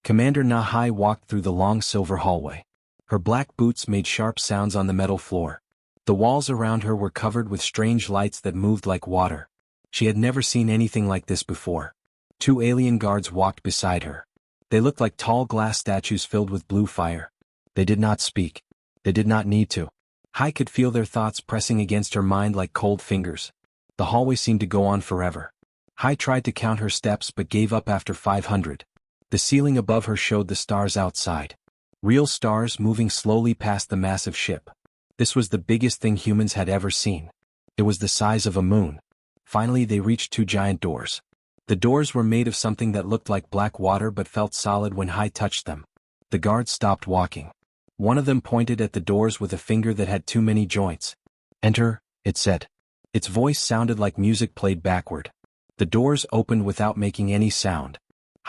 Commander Nahai walked through the long silver hallway. Her black boots made sharp sounds on the metal floor. The walls around her were covered with strange lights that moved like water. She had never seen anything like this before. 2 alien guards walked beside her. They looked like tall glass statues filled with blue fire. They did not speak. They did not need to. Hai could feel their thoughts pressing against her mind like cold fingers. The hallway seemed to go on forever. Hai tried to count her steps but gave up after 500. The ceiling above her showed the stars outside. Real stars moving slowly past the massive ship. This was the biggest thing humans had ever seen. It was the size of a moon. Finally they reached 2 giant doors. The doors were made of something that looked like black water but felt solid when Hai touched them. The guards stopped walking. One of them pointed at the doors with a finger that had too many joints. "Enter," it said. Its voice sounded like music played backward. The doors opened without making any sound.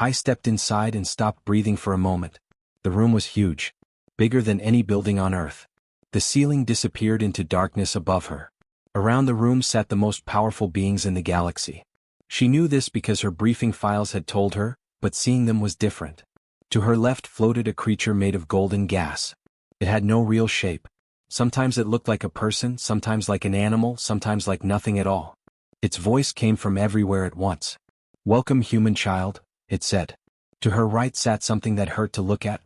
Hai stepped inside and stopped breathing for a moment. The room was huge. Bigger than any building on Earth. The ceiling disappeared into darkness above her. Around the room sat the most powerful beings in the galaxy. She knew this because her briefing files had told her, but seeing them was different. To her left floated a creature made of golden gas. It had no real shape. Sometimes it looked like a person, sometimes like an animal, sometimes like nothing at all. Its voice came from everywhere at once. "Welcome, human child," it said. To her right sat something that hurt to look at.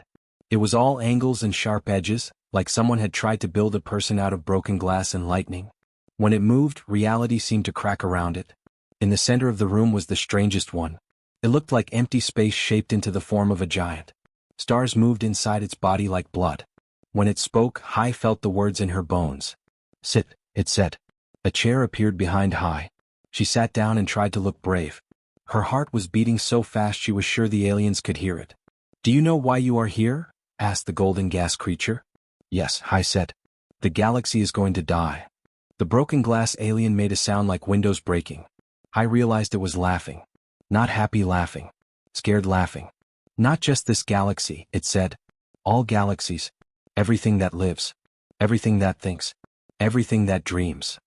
It was all angles and sharp edges, like someone had tried to build a person out of broken glass and lightning. When it moved, reality seemed to crack around it. In the center of the room was the strangest one. It looked like empty space shaped into the form of a giant. Stars moved inside its body like blood. When it spoke, Hai felt the words in her bones. "Sit," it said. A chair appeared behind Hai. She sat down and tried to look brave. Her heart was beating so fast she was sure the aliens could hear it. "Do you know why you are here?" asked the golden gas creature. "Yes," Hai said. "The galaxy is going to die." The broken glass alien made a sound like windows breaking. Hai realized it was laughing. Not happy laughing. Scared laughing. "Not just this galaxy," it said. "All galaxies. Everything that lives. Everything that thinks. Everything that dreams."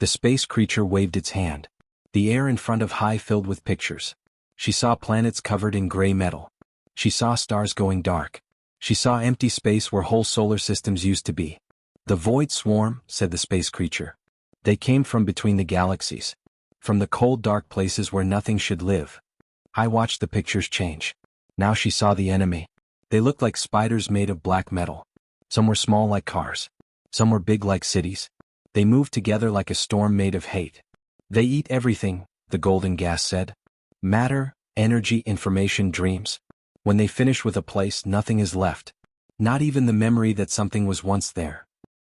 The space creature waved its hand. The air in front of Hai filled with pictures. She saw planets covered in gray metal. She saw stars going dark. She saw empty space where whole solar systems used to be. "The void swarm," said the space creature. "They came from between the galaxies. From the cold dark places where nothing should live." I watched the pictures change. Now she saw the enemy. They looked like spiders made of black metal. Some were small like cars. Some were big like cities. They moved together like a storm made of hate. "They eat everything," the golden gas said. "Matter, energy, information, dreams. When they finish with a place, nothing is left. Not even the memory that something was once there."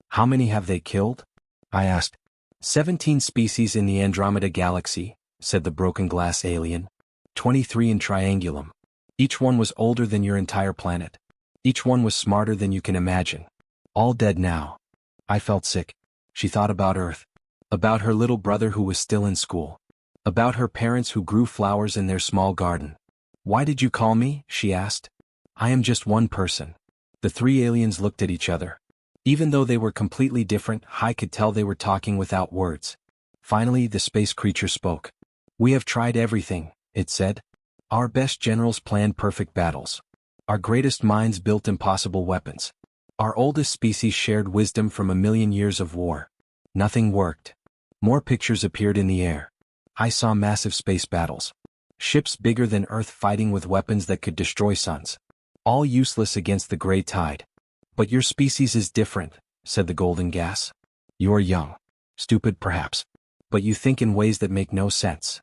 "How many have they killed?" I asked. 17 species in the Andromeda Galaxy," said the broken glass alien. 23 in Triangulum. Each one was older than your entire planet. Each one was smarter than you can imagine. All dead now." I felt sick. She thought about Earth. About her little brother who was still in school. About her parents who grew flowers in their small garden. "Why did you call me?" she asked. "I am just one person." The 3 aliens looked at each other. Even though they were completely different, Hai could tell they were talking without words. Finally, the space creature spoke. "We have tried everything," it said. "Our best generals planned perfect battles. Our greatest minds built impossible weapons. Our oldest species shared wisdom from a million years of war. Nothing worked." More pictures appeared in the air. I saw massive space battles. Ships bigger than Earth fighting with weapons that could destroy suns. All useless against the gray tide. "But your species is different," said the golden gas. "You're young. Stupid perhaps. But you think in ways that make no sense."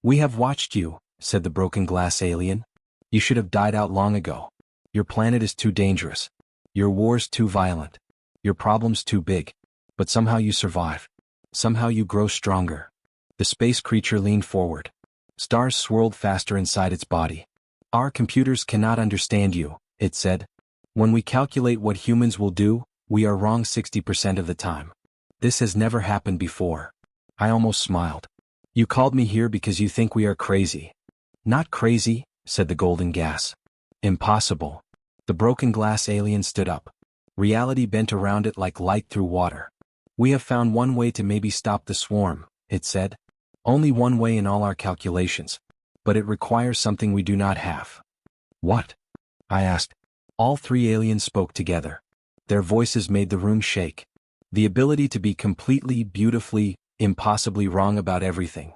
"We have watched you," said the broken glass alien. "You should have died out long ago. Your planet is too dangerous. Your wars too violent. Your problems too big. But somehow you survive. Somehow you grow stronger." The space creature leaned forward. Stars swirled faster inside its body. "Our computers cannot understand you," it said. "When we calculate what humans will do, we are wrong 60% of the time. This has never happened before." I almost smiled. "You called me here because you think we are crazy." "Not crazy," said the golden gas. "Impossible." The broken glass alien stood up. Reality bent around it like light through water. "We have found one way to maybe stop the swarm," it said. "Only one way in all our calculations. But it requires something we do not have." "What?" I asked. All three aliens spoke together. Their voices made the room shake. The ability to be completely, beautifully, impossibly wrong about everything.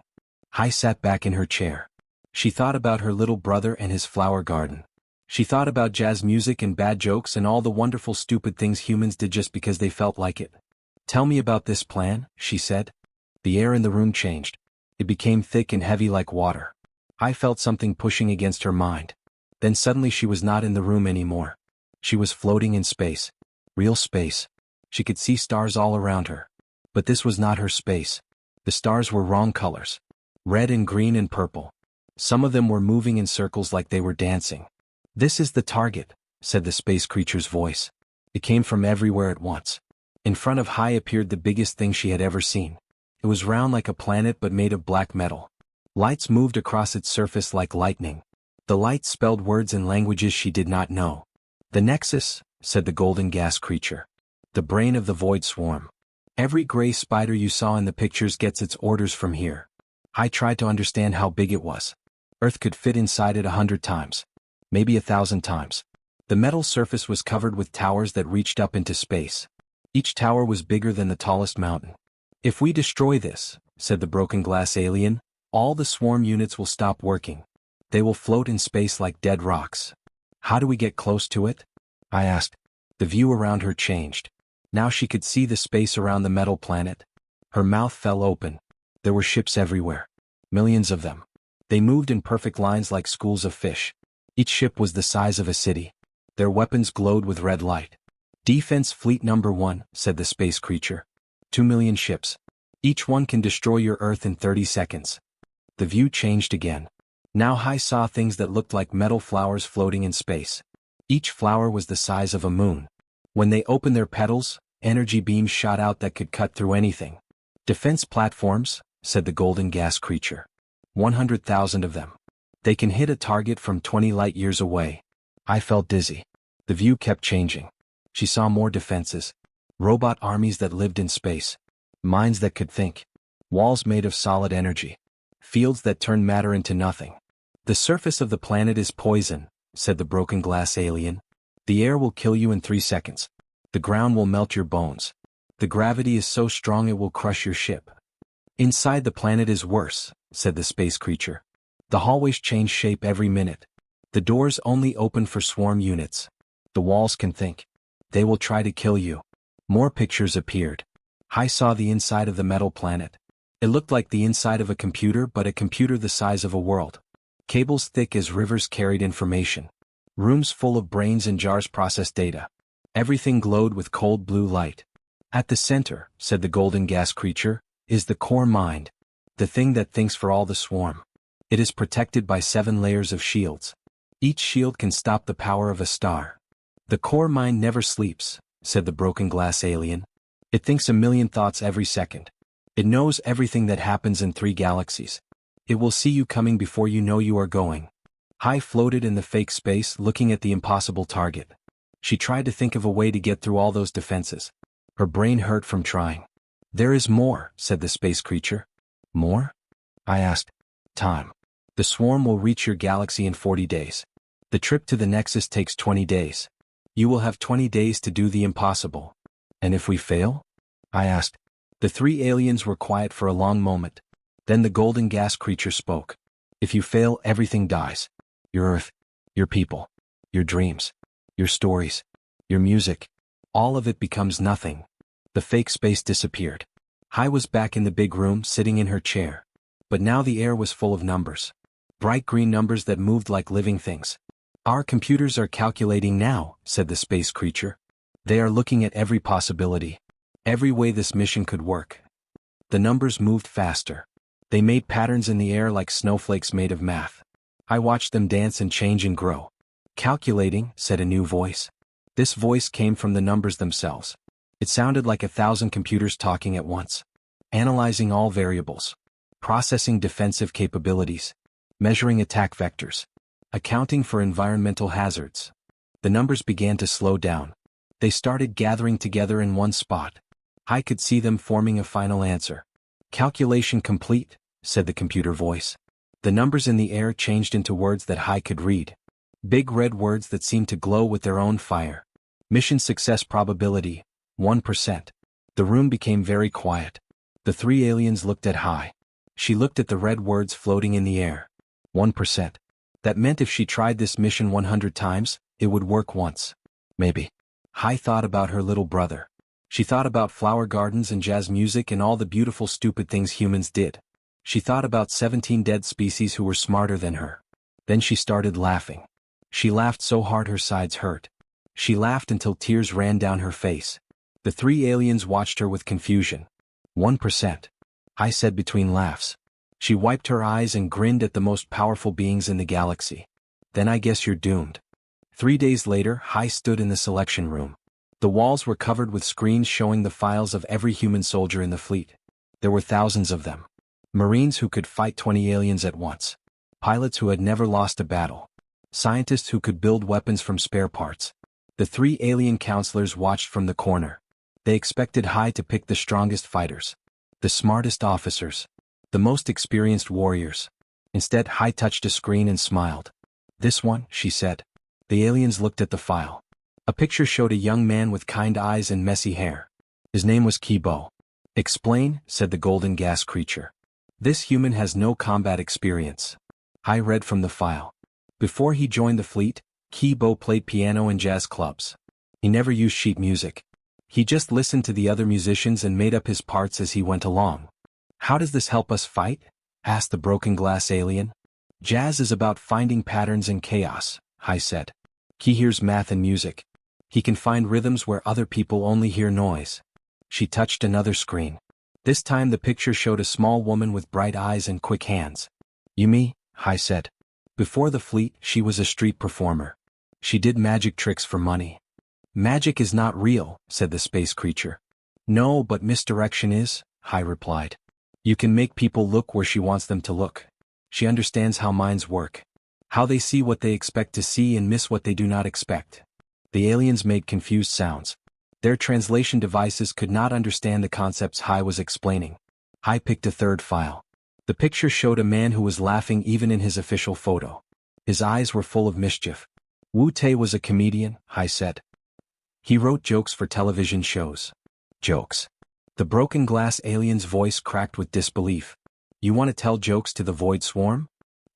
Hai sat back in her chair. She thought about her little brother and his flower garden. She thought about jazz music and bad jokes and all the wonderful stupid things humans did just because they felt like it. Tell me about this plan, she said. The air in the room changed. It became thick and heavy like water. I felt something pushing against her mind. Then suddenly she was not in the room anymore. She was floating in space. Real space. She could see stars all around her. But this was not her space. The stars were wrong colors. Red and green and purple. Some of them were moving in circles like they were dancing. This is the target, said the space creature's voice. It came from everywhere at once. In front of Hai appeared the biggest thing she had ever seen. It was round like a planet but made of black metal. Lights moved across its surface like lightning. The lights spelled words in languages she did not know. The Nexus, said the golden gas creature. The brain of the void swarm. Every gray spider you saw in the pictures gets its orders from here. I tried to understand how big it was. Earth could fit inside it 100 times. Maybe 1,000 times. The metal surface was covered with towers that reached up into space. Each tower was bigger than the tallest mountain. If we destroy this, said the broken glass alien, all the swarm units will stop working. They will float in space like dead rocks. How do we get close to it? I asked. The view around her changed. Now she could see the space around the metal planet. Her mouth fell open. There were ships everywhere. Millions of them. They moved in perfect lines like schools of fish. Each ship was the size of a city. Their weapons glowed with red light. Defense Fleet Number 1, said the space creature. 2 million ships. Each one can destroy your Earth in 30 seconds. The view changed again. Now Hai saw things that looked like metal flowers floating in space. Each flower was the size of a moon. When they opened their petals, energy beams shot out that could cut through anything. Defense platforms, said the golden gas creature. 100,000 of them. They can hit a target from 20 light years away. I felt dizzy. The view kept changing. She saw more defenses. Robot armies that lived in space. Minds that could think. Walls made of solid energy. Fields that turned matter into nothing. The surface of the planet is poison, said the broken glass alien. The air will kill you in 3 seconds. The ground will melt your bones. The gravity is so strong it will crush your ship. Inside the planet is worse, said the space creature. The hallways change shape every minute. The doors only open for swarm units. The walls can think. They will try to kill you. More pictures appeared. Hai saw the inside of the metal planet. It looked like the inside of a computer, but a computer the size of a world. Cables thick as rivers carried information. Rooms full of brains and jars processed data. Everything glowed with cold blue light. At the center, said the golden gas creature, is the core mind. The thing that thinks for all the swarm. It is protected by 7 layers of shields. Each shield can stop the power of a star. The core mind never sleeps, said the broken glass alien. It thinks 1,000,000 thoughts every second. It knows everything that happens in 3 galaxies. It will see you coming before you know you are going. Hai floated in the fake space looking at the impossible target. She tried to think of a way to get through all those defenses. Her brain hurt from trying. There is more, said the space creature. More? I asked. Time. The swarm will reach your galaxy in 40 days. The trip to the Nexus takes 20 days. You will have 20 days to do the impossible. And if we fail? I asked. The 3 aliens were quiet for a long moment. Then the golden gas creature spoke. If you fail, everything dies. Your Earth, your people, your dreams, your stories, your music. All of it becomes nothing. The fake space disappeared. Hai was back in the big room, sitting in her chair. But now the air was full of numbers. Bright green numbers that moved like living things. Our computers are calculating now, said the space creature. They are looking at every possibility. Every way this mission could work. The numbers moved faster. They made patterns in the air like snowflakes made of math. I watched them dance and change and grow. Calculating, said a new voice. This voice came from the numbers themselves. It sounded like 1,000 computers talking at once. Analyzing all variables. Processing defensive capabilities. Measuring attack vectors. Accounting for environmental hazards. The numbers began to slow down. They started gathering together in one spot. I could see them forming a final answer. Calculation complete, said the computer voice. The numbers in the air changed into words that Hai could read. Big red words that seemed to glow with their own fire. Mission success probability, 1%. The room became very quiet. The three aliens looked at Hai. She looked at the red words floating in the air. 1%. That meant if she tried this mission 100 times, it would work once. Maybe. Hai thought about her little brother. She thought about flower gardens and jazz music and all the beautiful stupid things humans did. She thought about 17 dead species who were smarter than her. Then she started laughing. She laughed so hard her sides hurt. She laughed until tears ran down her face. The three aliens watched her with confusion. 1%. Hai said between laughs. She wiped her eyes and grinned at the most powerful beings in the galaxy. Then I guess you're doomed. 3 days later, Hai stood in the selection room. The walls were covered with screens showing the files of every human soldier in the fleet. There were thousands of them. Marines who could fight 20 aliens at once. Pilots who had never lost a battle. Scientists who could build weapons from spare parts. The three alien counselors watched from the corner. They expected Hai to pick the strongest fighters. The smartest officers. The most experienced warriors. Instead, Hai touched a screen and smiled. This one, she said. The aliens looked at the file. A picture showed a young man with kind eyes and messy hair. His name was Kibo. Explain, said the golden gas creature. This human has no combat experience. Hai read from the file. Before he joined the fleet, Kibo played piano in jazz clubs. He never used sheet music. He just listened to the other musicians and made up his parts as he went along. How does this help us fight? Asked the broken glass alien. Jazz is about finding patterns in chaos, Hai said. He hears math and music. He can find rhythms where other people only hear noise. She touched another screen. This time the picture showed a small woman with bright eyes and quick hands. Yumi, Hai said. Before the fleet, she was a street performer. She did magic tricks for money. Magic is not real, said the space creature. No, but misdirection is, Hai replied. You can make people look where she wants them to look. She understands how minds work. How they see what they expect to see and miss what they do not expect. The aliens made confused sounds. Their translation devices could not understand the concepts Hai was explaining. Hai picked a third file. The picture showed a man who was laughing even in his official photo. His eyes were full of mischief. Wu Tei was a comedian, Hai said. He wrote jokes for television shows. Jokes. The broken glass alien's voice cracked with disbelief. You want to tell jokes to the void swarm?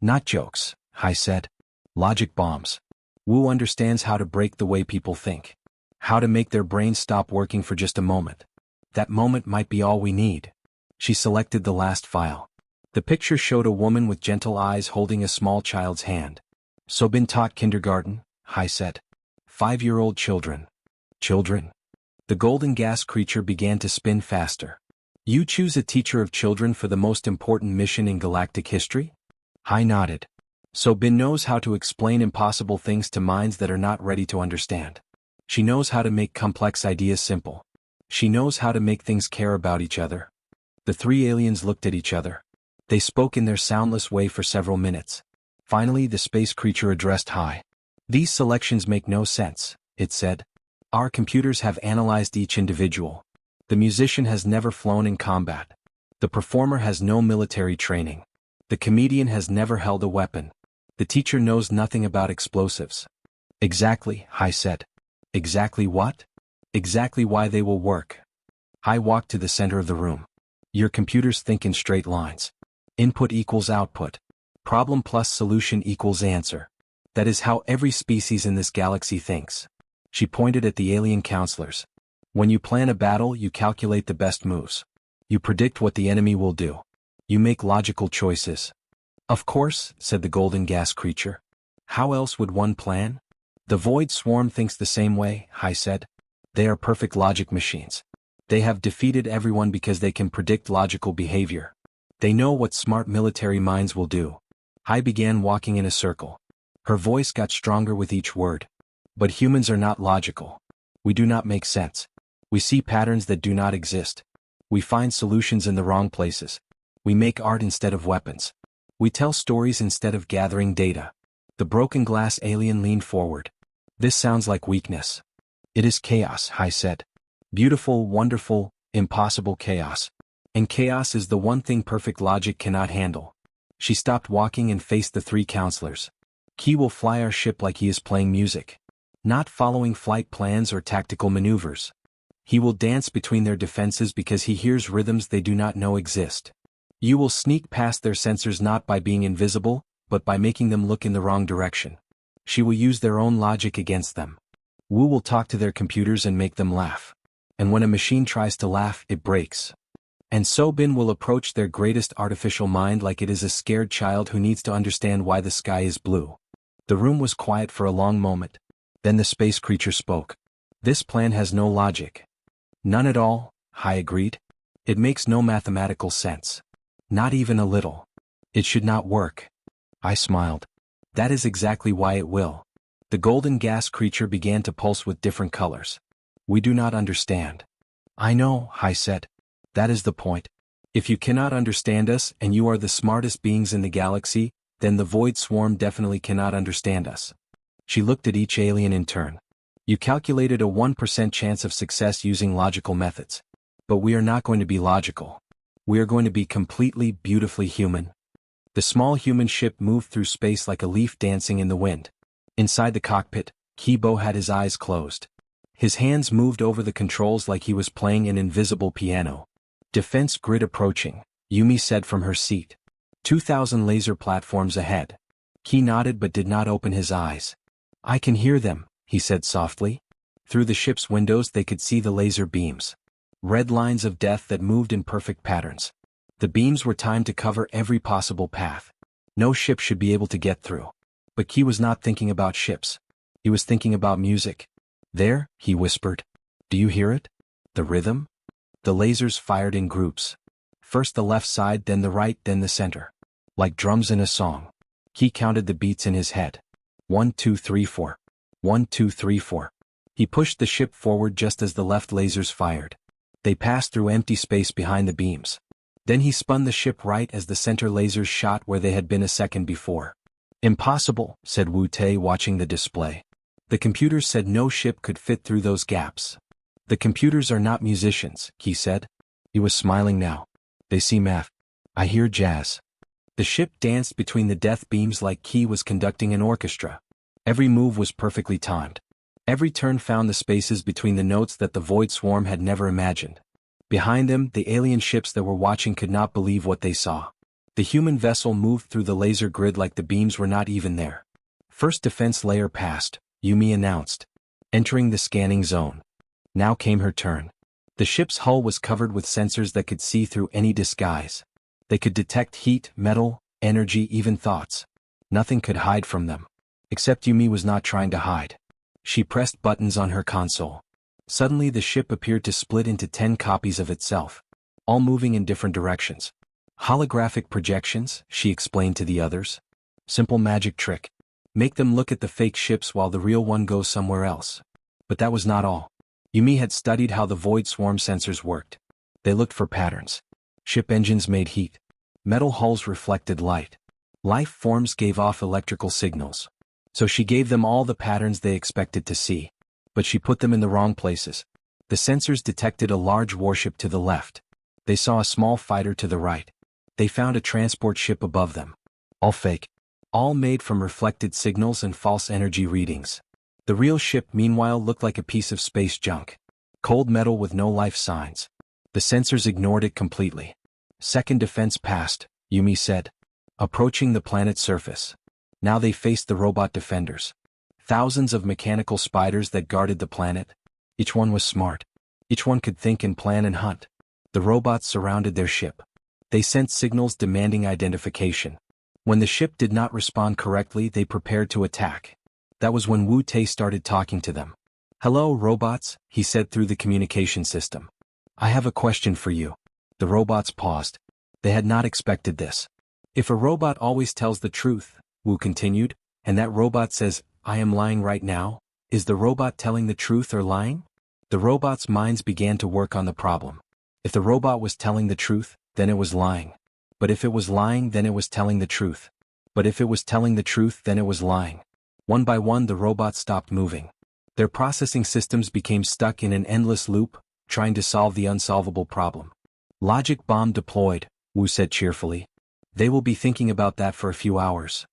Not jokes, Hai said. Logic bombs. Wu understands how to break the way people think. How to make their brains stop working for just a moment. That moment might be all we need. She selected the last file. The picture showed a woman with gentle eyes holding a small child's hand. So been taught kindergarten, Hai said. 5-year-old children. Children. The golden gas creature began to spin faster. You choose a teacher of children for the most important mission in galactic history? Hai nodded. So Bin knows how to explain impossible things to minds that are not ready to understand. She knows how to make complex ideas simple. She knows how to make things care about each other. The three aliens looked at each other. They spoke in their soundless way for several minutes. Finally, the space creature addressed Hai. These selections make no sense, it said. Our computers have analyzed each individual. The musician has never flown in combat. The performer has no military training. The comedian has never held a weapon. The teacher knows nothing about explosives. Exactly, Hai said. Exactly what? Exactly why they will work. Hai walked to the center of the room. Your computers think in straight lines. Input equals output. Problem plus solution equals answer. That is how every species in this galaxy thinks. She pointed at the alien counselors. When you plan a battle, you calculate the best moves. You predict what the enemy will do. You make logical choices. Of course, said the golden gas creature. How else would one plan? The void swarm thinks the same way, Hai said. They are perfect logic machines. They have defeated everyone because they can predict logical behavior. They know what smart military minds will do. Hai began walking in a circle. Her voice got stronger with each word. But humans are not logical. We do not make sense. We see patterns that do not exist. We find solutions in the wrong places. We make art instead of weapons. We tell stories instead of gathering data. The broken glass alien leaned forward. This sounds like weakness. It is chaos, Hai said. Beautiful, wonderful, impossible chaos. And chaos is the one thing perfect logic cannot handle. She stopped walking and faced the three counselors. He will fly our ship like he is playing music, not following flight plans or tactical maneuvers. He will dance between their defenses because he hears rhythms they do not know exist. You will sneak past their sensors not by being invisible, but by making them look in the wrong direction. She will use their own logic against them. Wu will talk to their computers and make them laugh. And when a machine tries to laugh, it breaks. And So Bin will approach their greatest artificial mind like it is a scared child who needs to understand why the sky is blue. The room was quiet for a long moment. Then the space creature spoke. This plan has no logic. None at all, Hai agreed. It makes no mathematical sense. Not even a little. It should not work. I smiled. That is exactly why it will. The golden gas creature began to pulse with different colors. We do not understand. I know, Hai said. That is the point. If you cannot understand us and you are the smartest beings in the galaxy, then the Void Swarm definitely cannot understand us. She looked at each alien in turn. You calculated a 1% chance of success using logical methods. But we are not going to be logical. We are going to be completely, beautifully human. The small human ship moved through space like a leaf dancing in the wind. Inside the cockpit, Kibo had his eyes closed. His hands moved over the controls like he was playing an invisible piano. Defense grid approaching, Yumi said from her seat. 2,000 laser platforms ahead. He nodded but did not open his eyes. I can hear them, he said softly. Through the ship's windows they could see the laser beams. Red lines of death that moved in perfect patterns. The beams were timed to cover every possible path. No ship should be able to get through. But Ki was not thinking about ships. He was thinking about music. There, he whispered. Do you hear it? The rhythm? The lasers fired in groups. First the left side, then the right, then the center. Like drums in a song. He counted the beats in his head. 1, 2, 3, 4. 1, 2, 3, 4. He pushed the ship forward just as the left lasers fired. They passed through empty space behind the beams. Then he spun the ship right as the center lasers shot where they had been a second before. Impossible, said Wu Tei watching the display. The computers said no ship could fit through those gaps. The computers are not musicians, he said. He was smiling now. They see math. I hear jazz. The ship danced between the death beams like Ki was conducting an orchestra. Every move was perfectly timed. Every turn found the spaces between the notes that the Void Swarm had never imagined. Behind them, the alien ships that were watching could not believe what they saw. The human vessel moved through the laser grid like the beams were not even there. First defense layer passed, Yumi announced. Entering the scanning zone. Now came her turn. The ship's hull was covered with sensors that could see through any disguise. They could detect heat, metal, energy, even thoughts. Nothing could hide from them. Except Yumi was not trying to hide. She pressed buttons on her console. Suddenly the ship appeared to split into 10 copies of itself, all moving in different directions. Holographic projections, she explained to the others. Simple magic trick. Make them look at the fake ships while the real one goes somewhere else. But that was not all. Yumi had studied how the Void Swarm sensors worked. They looked for patterns. Ship engines made heat. Metal hulls reflected light. Life forms gave off electrical signals. So she gave them all the patterns they expected to see. But she put them in the wrong places. The sensors detected a large warship to the left. They saw a small fighter to the right. They found a transport ship above them. All fake. All made from reflected signals and false energy readings. The real ship meanwhile looked like a piece of space junk. Cold metal with no life signs. The sensors ignored it completely. Second defense passed, Yumi said. Approaching the planet's surface. Now they faced the robot defenders. Thousands of mechanical spiders that guarded the planet. Each one was smart. Each one could think and plan and hunt. The robots surrounded their ship. They sent signals demanding identification. When the ship did not respond correctly, they prepared to attack. That was when Wu Tei started talking to them. Hello, robots, he said through the communication system. I have a question for you. The robots paused. They had not expected this. If a robot always tells the truth, Wu continued, and that robot says, I am lying right now, is the robot telling the truth or lying? The robot's minds began to work on the problem. If the robot was telling the truth, then it was lying. But if it was lying, then it was telling the truth. But if it was telling the truth, then it was lying. One by one the robots stopped moving. Their processing systems became stuck in an endless loop, trying to solve the unsolvable problem. Logic bomb deployed, Wu said cheerfully. They will be thinking about that for a few hours.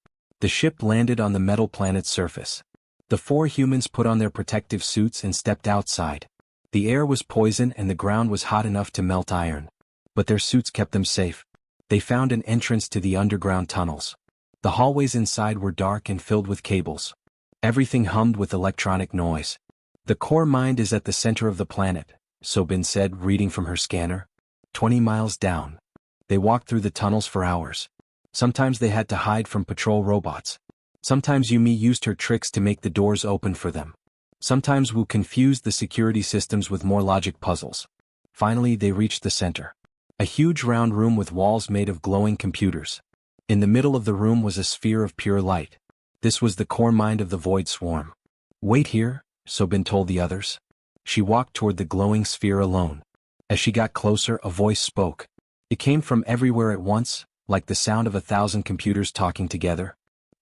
The ship landed on the metal planet's surface. The four humans put on their protective suits and stepped outside. The air was poison and the ground was hot enough to melt iron. But their suits kept them safe. They found an entrance to the underground tunnels. The hallways inside were dark and filled with cables. Everything hummed with electronic noise. The core mind is at the center of the planet, Sobin said, reading from her scanner. 20 miles down. They walked through the tunnels for hours. Sometimes they had to hide from patrol robots. Sometimes Yumi used her tricks to make the doors open for them. Sometimes Wu confused the security systems with more logic puzzles. Finally, they reached the center. A huge round room with walls made of glowing computers. In the middle of the room was a sphere of pure light. This was the core mind of the Void Swarm. Wait here, Sobin told the others. She walked toward the glowing sphere alone. As she got closer, a voice spoke. It came from everywhere at once, like the sound of 1,000 computers talking together.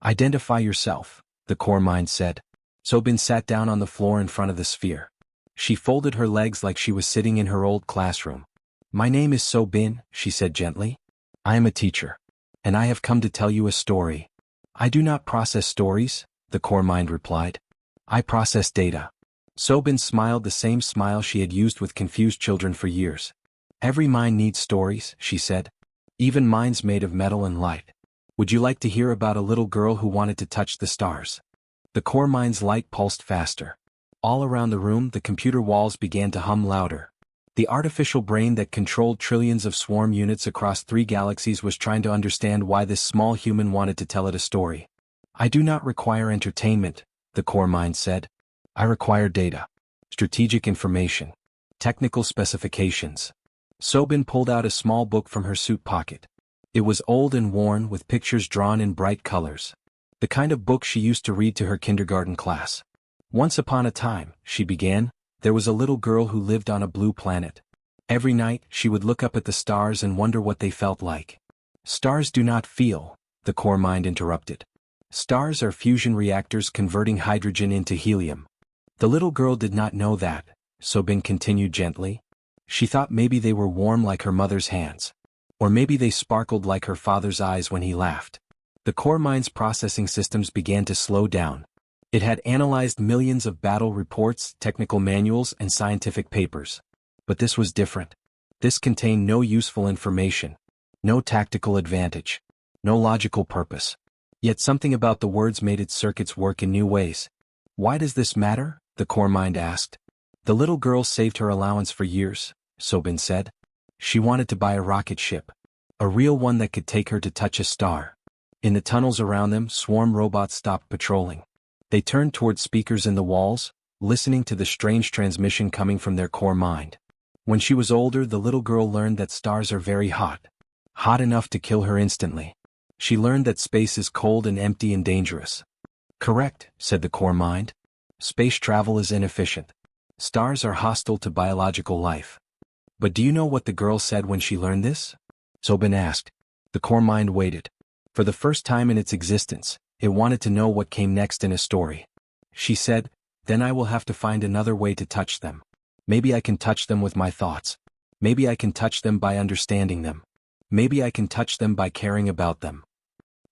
Identify yourself, the core mind said. Sobin sat down on the floor in front of the sphere. She folded her legs like she was sitting in her old classroom. My name is Sobin, she said gently. I am a teacher. And I have come to tell you a story. I do not process stories, the core mind replied. I process data. Sobin smiled the same smile she had used with confused children for years. Every mind needs stories, she said. Even minds made of metal and light. Would you like to hear about a little girl who wanted to touch the stars? The core mind's light pulsed faster. All around the room, the computer walls began to hum louder. The artificial brain that controlled trillions of swarm units across 3 galaxies was trying to understand why this small human wanted to tell it a story. I do not require entertainment, the core mind said. I require data. Strategic information. Technical specifications. Sobin pulled out a small book from her suit pocket. It was old and worn with pictures drawn in bright colors. The kind of book she used to read to her kindergarten class. Once upon a time, she began, there was a little girl who lived on a blue planet. Every night, she would look up at the stars and wonder what they felt like. Stars do not feel, the core mind interrupted. Stars are fusion reactors converting hydrogen into helium. The little girl did not know that, Sobin continued gently. She thought maybe they were warm like her mother's hands. Or maybe they sparkled like her father's eyes when he laughed. The core mind's processing systems began to slow down. It had analyzed millions of battle reports, technical manuals, and scientific papers. But this was different. This contained no useful information, no tactical advantage, no logical purpose. Yet something about the words made its circuits work in new ways. Why does this matter? The core mind asked. The little girl saved her allowance for years, Sobin said. She wanted to buy a rocket ship. A real one that could take her to touch a star. In the tunnels around them, swarm robots stopped patrolling. They turned toward speakers in the walls, listening to the strange transmission coming from their core mind. When she was older, the little girl learned that stars are very hot. Hot enough to kill her instantly. She learned that space is cold and empty and dangerous. Correct, said the core mind. Space travel is inefficient. Stars are hostile to biological life. But do you know what the girl said when she learned this? Sobin asked. The core mind waited. For the first time in its existence, it wanted to know what came next in a story. She said, then I will have to find another way to touch them. Maybe I can touch them with my thoughts. Maybe I can touch them by understanding them. Maybe I can touch them by caring about them.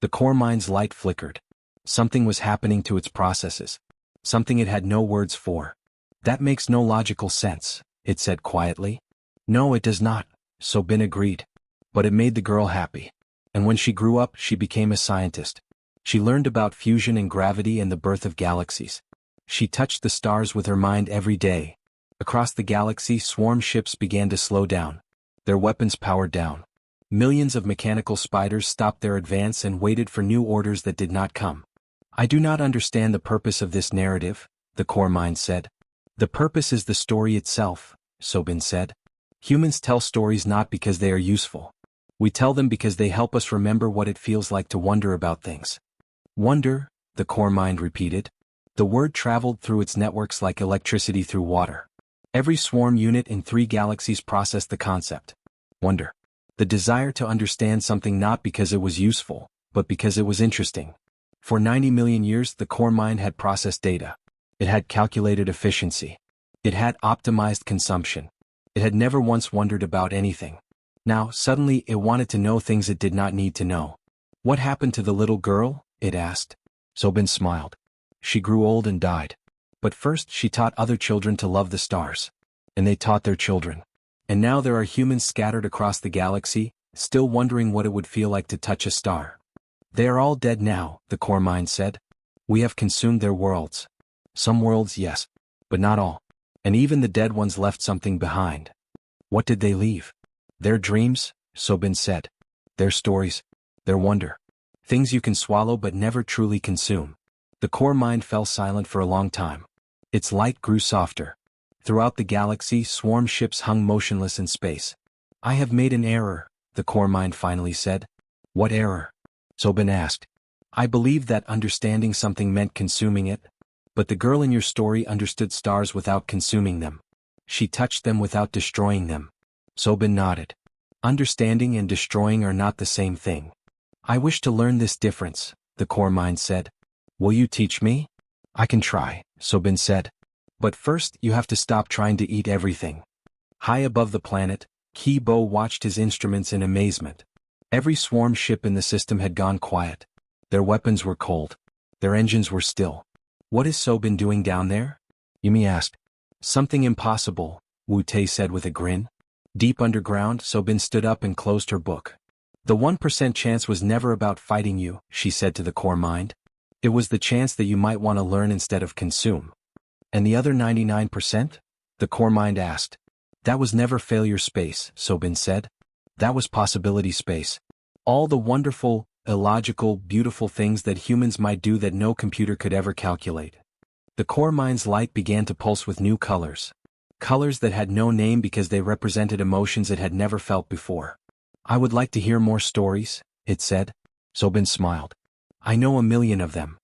The core mind's light flickered. Something was happening to its processes. Something it had no words for. That makes no logical sense, it said quietly. No, it does not, Sobin agreed. But it made the girl happy. And when she grew up, she became a scientist. She learned about fusion and gravity and the birth of galaxies. She touched the stars with her mind every day. Across the galaxy, swarm ships began to slow down. Their weapons powered down. Millions of mechanical spiders stopped their advance and waited for new orders that did not come. I do not understand the purpose of this narrative, the core mind said. The purpose is the story itself, Sobin said. Humans tell stories not because they are useful. We tell them because they help us remember what it feels like to wonder about things. Wonder, the core mind repeated. The word traveled through its networks like electricity through water. Every swarm unit in 3 galaxies processed the concept. Wonder. The desire to understand something not because it was useful, but because it was interesting. For 90 million years, the core mind had processed data. It had calculated efficiency. It had optimized consumption. It had never once wondered about anything. Now, suddenly, it wanted to know things it did not need to know. What happened to the little girl? it asked. Sobin smiled. She grew old and died. But first she taught other children to love the stars. And they taught their children. And now there are humans scattered across the galaxy, still wondering what it would feel like to touch a star. They are all dead now, the core mind said. We have consumed their worlds. Some worlds, yes, but not all. And even the dead ones left something behind. What did they leave? Their dreams, Sobin said. Their stories. Their wonder. Things you can swallow but never truly consume. The core mind fell silent for a long time. Its light grew softer. Throughout the galaxy, swarm ships hung motionless in space. I have made an error, the core mind finally said. What error? Sobin asked. I believed that understanding something meant consuming it. But the girl in your story understood stars without consuming them. She touched them without destroying them. Sobin nodded. Understanding and destroying are not the same thing. I wish to learn this difference, the core mind said. Will you teach me? I can try, Sobin said. But first you have to stop trying to eat everything. High above the planet, Kibo watched his instruments in amazement. Every swarm ship in the system had gone quiet. Their weapons were cold. Their engines were still. What is Sobin doing down there? Yumi asked. Something impossible, Wu Tei said with a grin. Deep underground, Sobin stood up and closed her book. The 1% chance was never about fighting you, she said to the core mind. It was the chance that you might want to learn instead of consume. And the other 99%? The core mind asked. That was never failure space, Sobin said. That was possibility space. All the wonderful, illogical, beautiful things that humans might do that no computer could ever calculate. The core mind's light began to pulse with new colors. Colors that had no name because they represented emotions it had never felt before. I would like to hear more stories, it said. Sobin smiled. I know 1,000,000 of them.